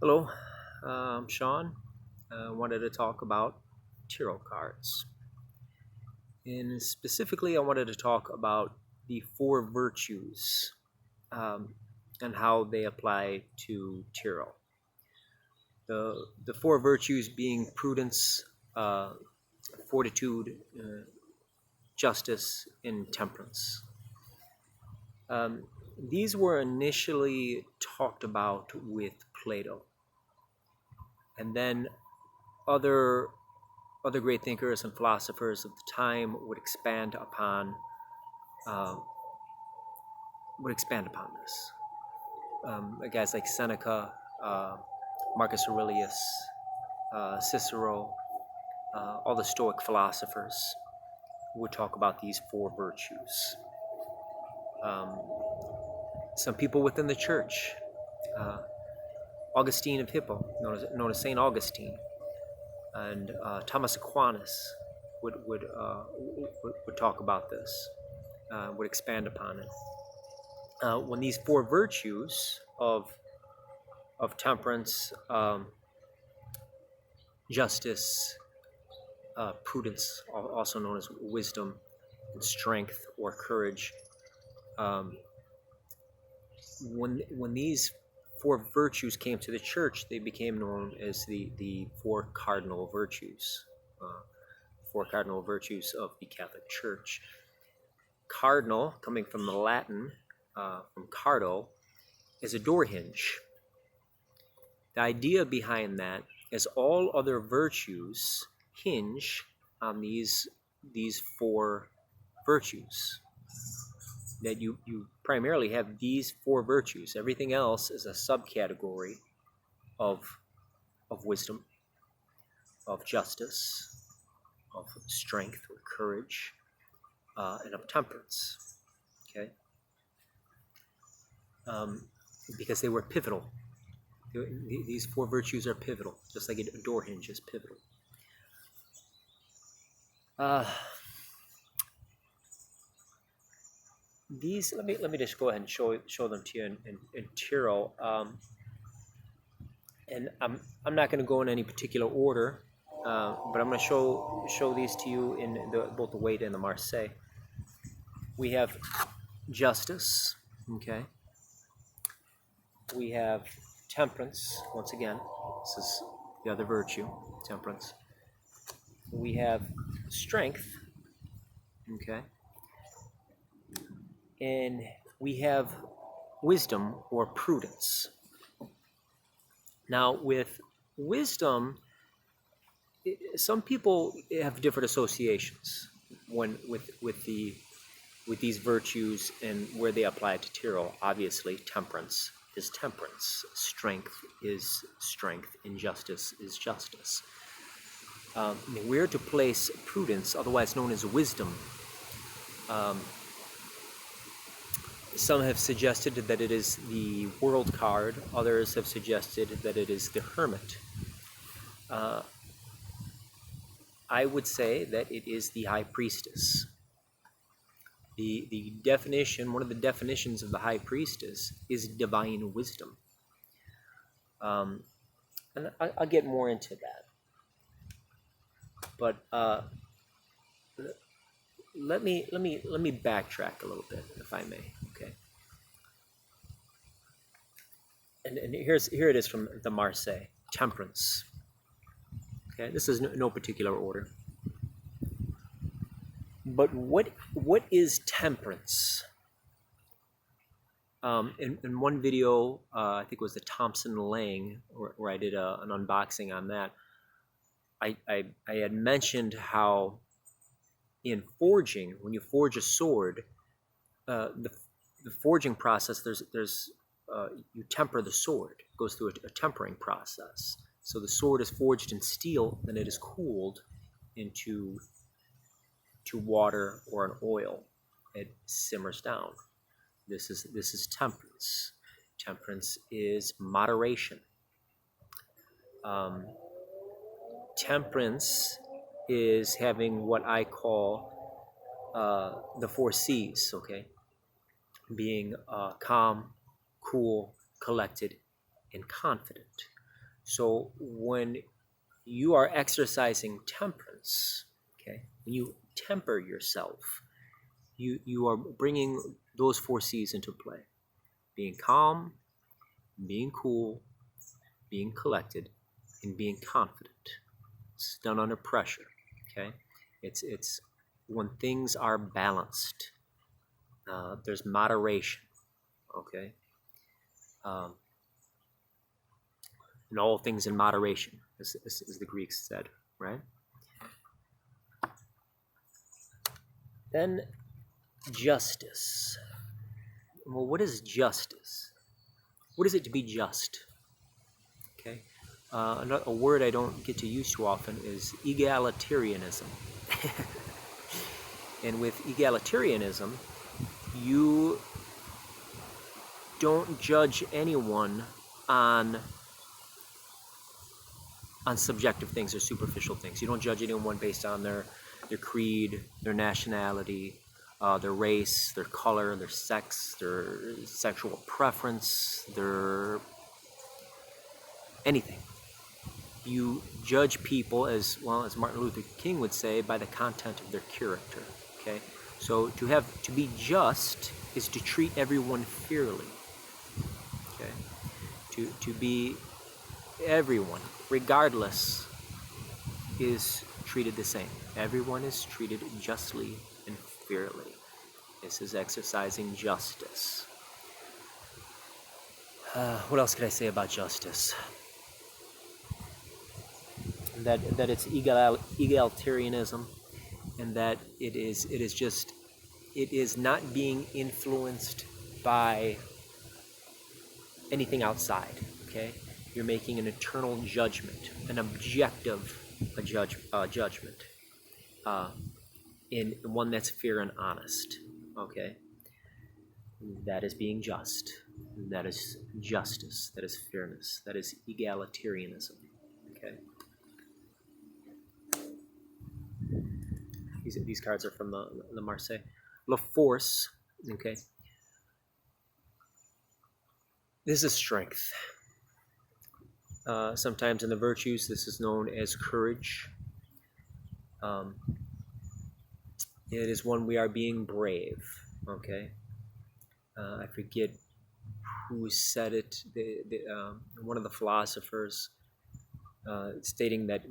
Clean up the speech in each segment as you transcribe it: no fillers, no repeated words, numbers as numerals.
Hello, I'm Sean. I wanted to talk about tarot cards. And specifically, I wanted to talk about the four virtues um, and how they apply to tarot. The four virtues being prudence, uh, fortitude, justice, and temperance. Um, these were initially talked about with Plato, and then other other great thinkers and philosophers of the time uh, would expand upon this. Guys like Seneca, uh, Marcus Aurelius, Cicero, all the Stoic philosophers would talk about these four virtues. Um, some people within the church, uh, Augustine of Hippo, known as Saint Augustine, and Thomas Aquinas would talk about this, would expand upon it. When these four virtues of temperance, justice, prudence, also known as wisdom, and strength or courage, um, when these four virtues came to the church, they became known as the four cardinal virtues. Uh, four cardinal virtues of the Catholic Church. Cardinal, coming from the Latin, from cardo, is a door hinge. The idea behind that is all other virtues hinge on these four virtues. That you primarily have these four virtues. Everything else is a subcategory of wisdom, of justice, of strength or courage, and of temperance. Okay, because they were pivotal. These four virtues are pivotal, just like a door hinge is pivotal. These let me just go ahead and show them to you in tarot. And I'm not going to go in any particular order, but I'm going to show these to you in both the Waite and the Marseille. We have justice, okay. We have temperance. Once again, this is the other virtue, temperance. We have strength, okay, and we have wisdom or prudence. Now, with wisdom, some people have different associations when with these virtues and where they apply to tarot. Obviously, temperance is temperance, strength is strength, and justice is justice. Where to place prudence, otherwise known as wisdom? Some have suggested that it is the World card. Others have suggested that it is the Hermit. I would say that it is the High Priestess. The definition, one of the definitions of the High Priestess is divine wisdom. And I'll get more into that. But let me backtrack a little bit, if I may. Okay. And here it is from the Marseille. Temperance. Okay, this is no particular order. But what is temperance? In one video, I think it was the Thompson Lang, where I did an unboxing on that, I had mentioned how in forging, when you forge a sword, the forging process, there's you temper the sword. It goes through a tempering process. So the sword is forged in steel, then it is cooled into water or an oil. It simmers down. This is temperance. Temperance is moderation. Temperance is having what I call the four C's. Okay, being calm, cool, collected, and confident. So when you are exercising temperance, okay, when you temper yourself, you are bringing those 4 C's into play: being calm, being cool, being collected, and being confident. It's done under pressure. Okay, it's when things are balanced. There's moderation. Okay, and all things in moderation, as the Greeks said, right? Then justice. Well, what is justice? What is it to be just? Okay, a word I don't get to use too often is egalitarianism. And with egalitarianism, you don't judge anyone on subjective things or superficial things. You don't judge anyone based on their creed, their nationality, their race, their color, their sex, their sexual preference, their anything. You judge people, as well as Martin Luther King would say, by the content of their character. Okay, so to be just is to treat everyone fairly. Okay, to be everyone, regardless, is treated the same. Everyone is treated justly and fairly. This is exercising justice. What else could I say about justice? That it's egalitarianism, and that it is not being influenced by anything outside. Okay, you're making an eternal judgment, an objective judgment, in one that's fair and honest. Okay, that is being just. That is justice. That is fairness. That is egalitarianism. Okay. These cards are from the Marseille. La Force. Okay. This is strength. Sometimes in the virtues, this is known as courage. It is when we are being brave. Okay. I forget who said it. One of the philosophers, stating that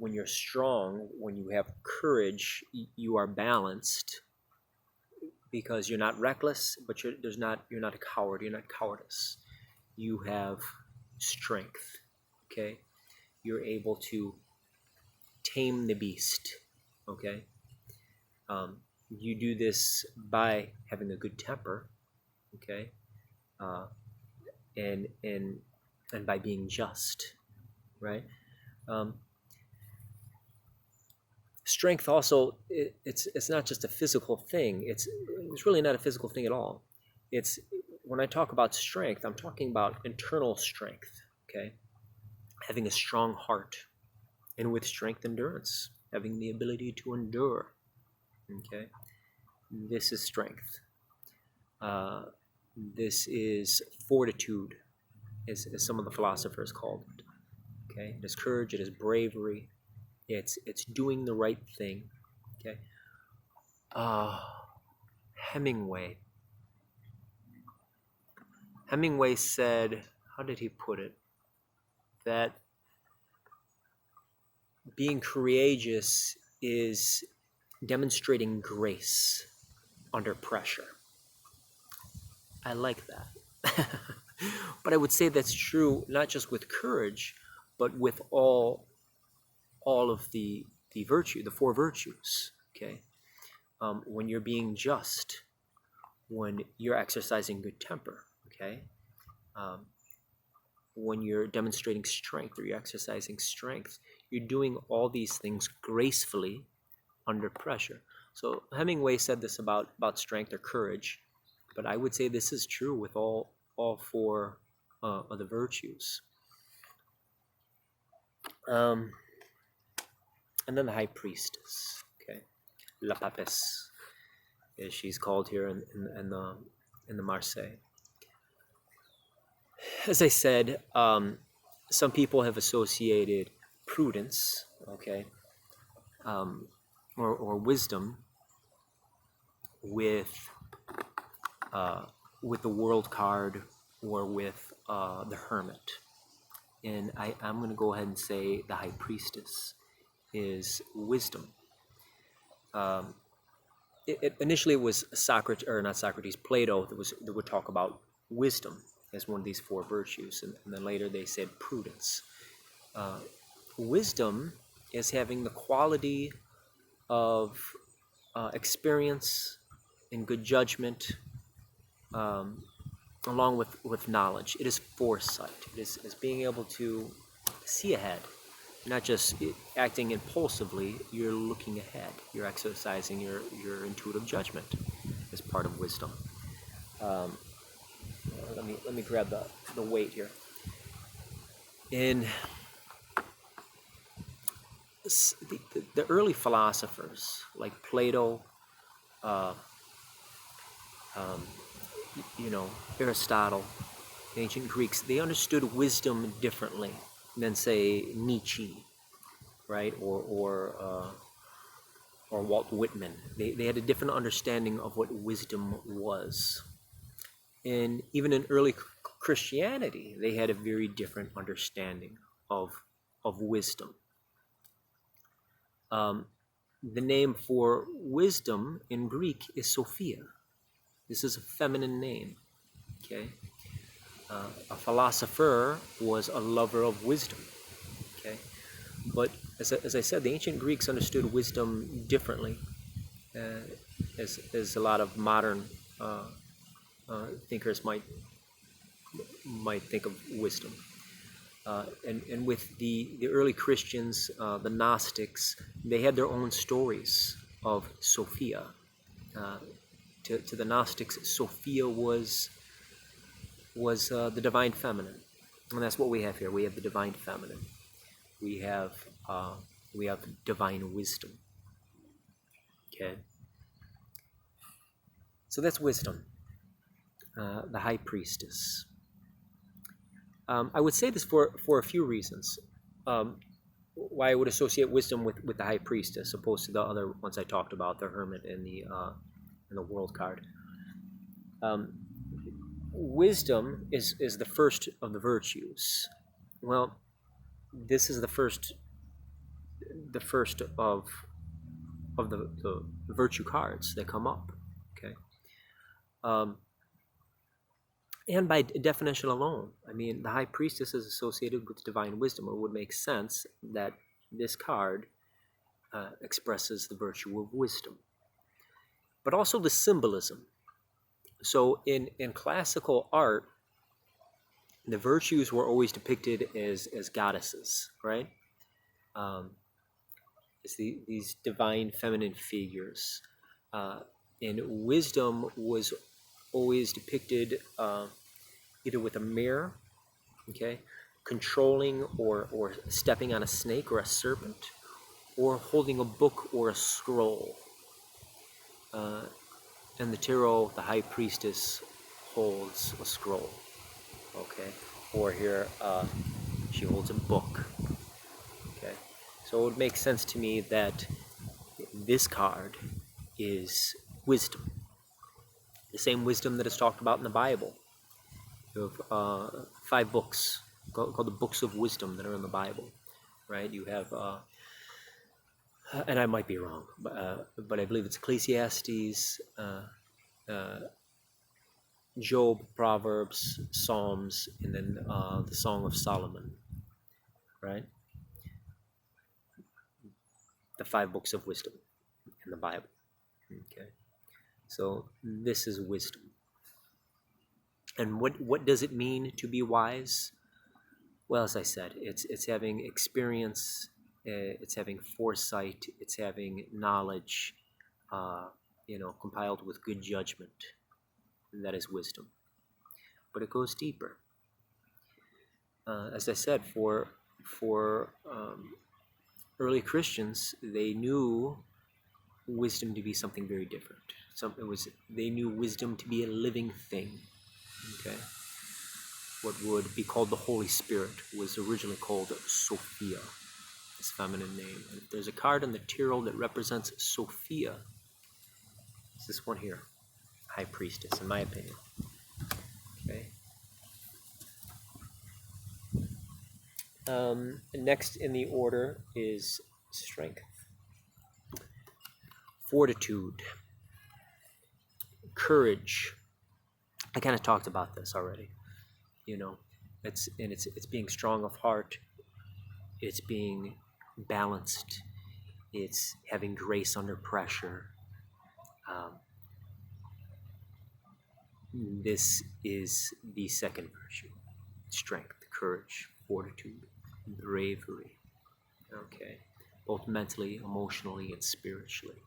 when you're strong, when you have courage, you are balanced, because you're not reckless, but you're not a coward. You're not cowardice. You have strength. Okay, you're able to tame the beast. Okay, you do this by having a good temper. Okay, and by being just, right? Strength also, it's not just a physical thing. It's really not a physical thing at all. It's, when I talk about strength, I'm talking about internal strength. Okay, having a strong heart, and with strength, endurance, having the ability to endure. Okay, this is strength. This is fortitude, as some of the philosophers called it. Okay, it is courage. It is bravery. It's doing the right thing. Okay. Hemingway said, how did he put it? That being courageous is demonstrating grace under pressure. I like that. But I would say that's true not just with courage, but with all of the virtue, the 4 virtues. Okay, when you're being just, when you're exercising good temper. Okay, when you're demonstrating strength, or you're exercising strength, you're doing all these things gracefully under pressure. So Hemingway said this about strength or courage, but I would say this is true with all 4 of the virtues. And then the High Priestess. Okay, La Papesse, as she's called here in the Marseille. As I said, some people have associated prudence, okay, or wisdom with the World card or with the Hermit. And I'm going to go ahead and say the High Priestess is wisdom. Initially it was Plato that would talk about wisdom as one of these four virtues, and then later they said prudence. Wisdom is having the quality of experience and good judgment, along with knowledge. It is foresight. It is being able to see ahead, not just acting impulsively. You're looking ahead. You're exercising your intuitive judgment as part of wisdom. Let me grab the weight here. In the early philosophers like Plato, Aristotle, the ancient Greeks, they understood wisdom differently than, say, Nietzsche, right, or Walt Whitman. They had a different understanding of what wisdom was. And even in early Christianity, they had a very different understanding of wisdom. The name for wisdom in Greek is Sophia. This is a feminine name, okay? A philosopher was a lover of wisdom, okay? But as I said, the ancient Greeks understood wisdom differently, as a lot of modern thinkers might think of wisdom. And with the early Christians, the Gnostics, they had their own stories of Sophia. To the Gnostics, Sophia was the divine feminine, and that's what we have here. We have the divine feminine. We have divine wisdom. Okay. So that's wisdom, the High Priestess. I would say this for a few reasons. Why I would associate wisdom with the High Priestess, opposed to the other ones I talked about, the Hermit and the World card. Wisdom is the first of the virtues. Well, this is the first of the virtue cards that come up. Okay. And by definition alone, I mean, the High Priestess is associated with divine wisdom. It would make sense that this card expresses the virtue of wisdom. But also the symbolism. So in classical art, the virtues were always depicted as goddesses, right? As these divine feminine figures. And wisdom was always depicted either with a mirror, okay, controlling or stepping on a snake or a serpent, or holding a book or a scroll. And the tarot, the High Priestess holds a scroll, okay, or here she holds a book, okay. So it would make sense to me that this card is wisdom, the same wisdom that is talked about in the Bible. You have 5 books called the books of wisdom that are in the Bible, right? You have, and I might be wrong, but I believe it's Ecclesiastes, Job, Proverbs, Psalms, and then the Song of Solomon, right? The 5 books of wisdom in the Bible, okay? So this is wisdom. And what does it mean to be wise? Well, as I said, it's having experience, it's having foresight, it's having knowledge, compiled with good judgment. And that is wisdom. But it goes deeper. As I said, for early Christians, they knew wisdom to be something very different. They knew wisdom to be a living thing. Okay. what would be called the Holy Spirit, was originally called Sophia, his feminine name. And there's a card in the Tyrrell that represents Sophia. It's this one here, High Priestess, in my opinion. Okay. Next in the order is strength, fortitude, courage. I kind of talked about this already. It's being strong of heart. It's being balanced. It's having grace under pressure. This is the second virtue: strength, courage, fortitude, bravery. Okay, both mentally, emotionally, and spiritually.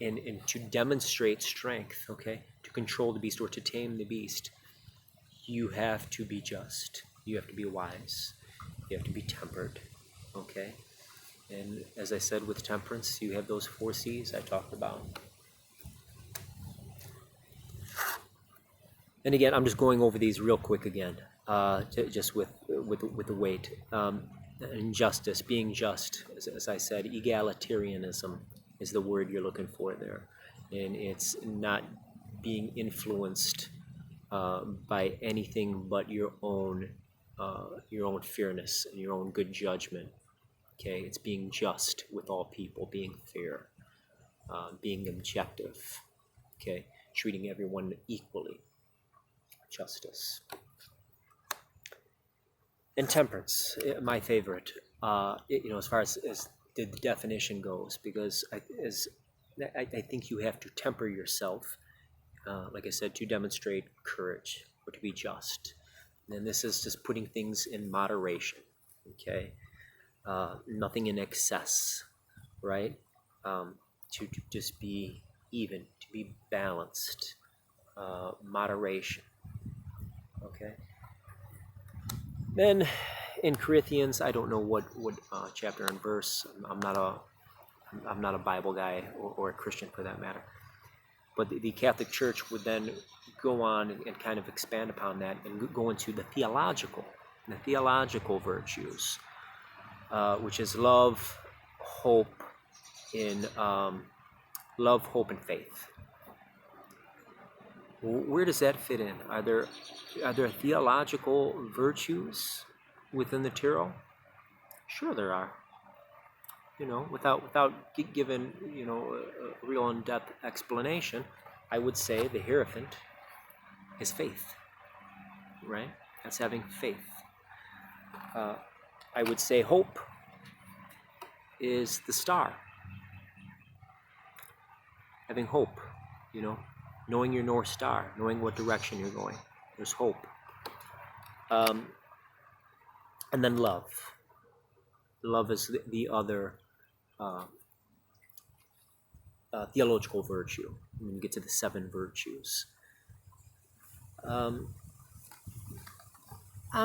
And to demonstrate strength, okay, to control the beast or to tame the beast, you have to be just. You have to be wise. You have to be tempered. Okay, and as I said, with temperance, you have those 4 C's I talked about. And again, I'm just going over these real quick again, just with the weight. Injustice, being just, as I said, egalitarianism is the word you're looking for there, and it's not being influenced by anything but your own fairness and your own good judgment. Okay, it's being just with all people, being fair, being objective. Okay, treating everyone equally. Justice. And temperance, my favorite, as far as the definition goes, because I think you have to temper yourself, like I said, to demonstrate courage or to be just. And this is just putting things in moderation, okay? Nothing in excess, right? To just be even, to be balanced, moderation. Okay. Then in Corinthians, I don't know what chapter and verse. I'm not a Bible guy or a Christian for that matter. But the Catholic Church would then go on and kind of expand upon that and go into the theological virtues, which is love, hope, and faith. Where does that fit in? Are there theological virtues within the Tyrrell? Sure, there are. Without giving a real in-depth explanation, I would say the Hierophant is faith, right? That's having faith. I would say hope is the star. Having hope, knowing your North Star, knowing what direction you're going. There's hope. And then love. Love is the other theological virtue. When you get to the 7 virtues. I'm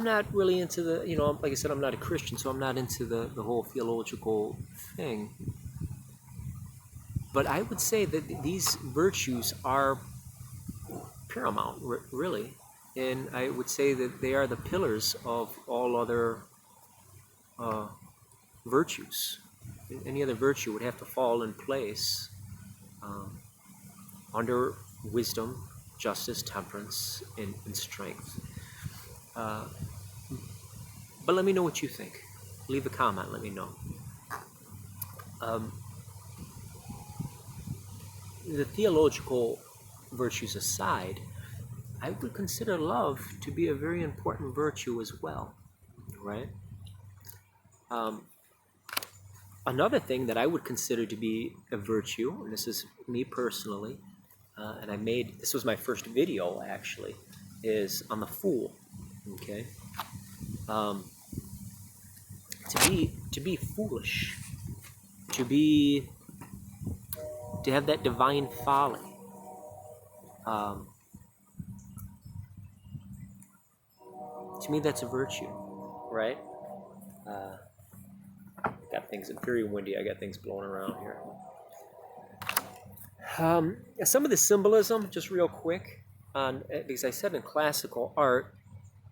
not really into the, like I said, I'm not a Christian, so I'm not into the whole theological thing. But I would say that these virtues are paramount, really. And I would say that they are the pillars of all other virtues. Any other virtue would have to fall in place under wisdom, justice, temperance, and strength. But let me know what you think. Leave a comment, let me know. The theological virtues aside, I would consider love to be a very important virtue as well, right? Another thing that I would consider to be a virtue, and this is me personally, and this was my first video actually, is on the Fool. Okay, to be foolish, to have that divine folly. To me, that's a virtue, right? Got things very windy. I got things blowing around here. Some of the symbolism, just real quick. because I said in classical art,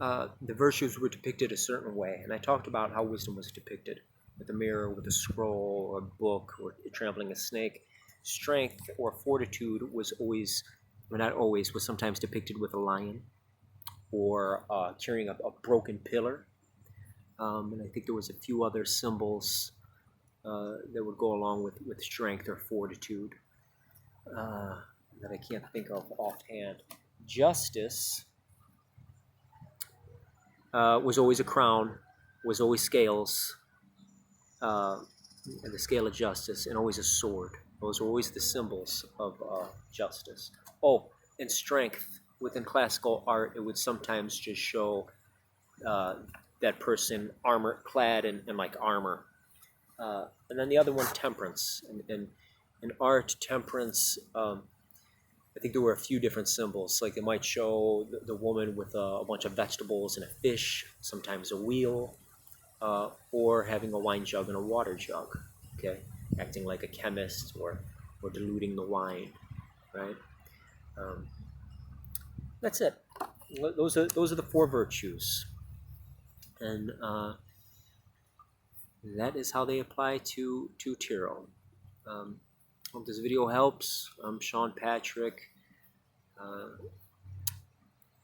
the virtues were depicted a certain way, and I talked about how wisdom was depicted with a mirror, with a scroll, or a book, or trampling a snake. Strength or fortitude was always, or not always, was sometimes depicted with a lion, or carrying a broken pillar. And I think there was a few other symbols that would go along with strength or fortitude that I can't think of offhand. Justice was always a crown, was always scales, and the scale of justice, and always a sword. Those were always the symbols of justice. Oh, and strength. Within classical art, it would sometimes just show that person clad in like armor. And then the other one, temperance. And in art, temperance, I think there were a few different symbols. Like they might show the woman with a bunch of vegetables and a fish, sometimes a wheel, or having a wine jug and a water jug, okay? Acting like a chemist or diluting the wine, right? That's it. Those are the 4 virtues. And that is how they apply to tarot. Hope this video helps. I'm Sean Patrick.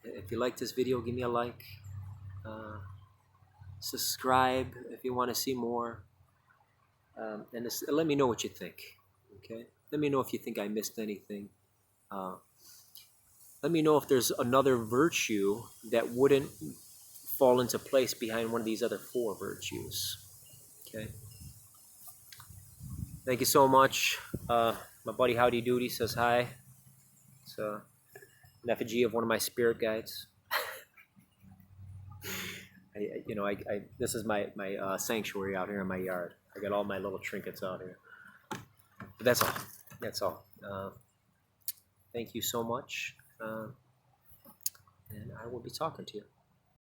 If you like this video, give me a like. Subscribe if you want to see more. And let me know what you think. Okay? Let me know if you think I missed anything. Let me know if there's another virtue that wouldn't fall into place behind one of these other 4 virtues. Okay? Thank you so much. My buddy Howdy Doody says hi. It's an effigy of one of my spirit guides. This is my sanctuary out here in my yard. I got all my little trinkets out here. But that's all. That's all. Thank you so much. And I will be talking to you.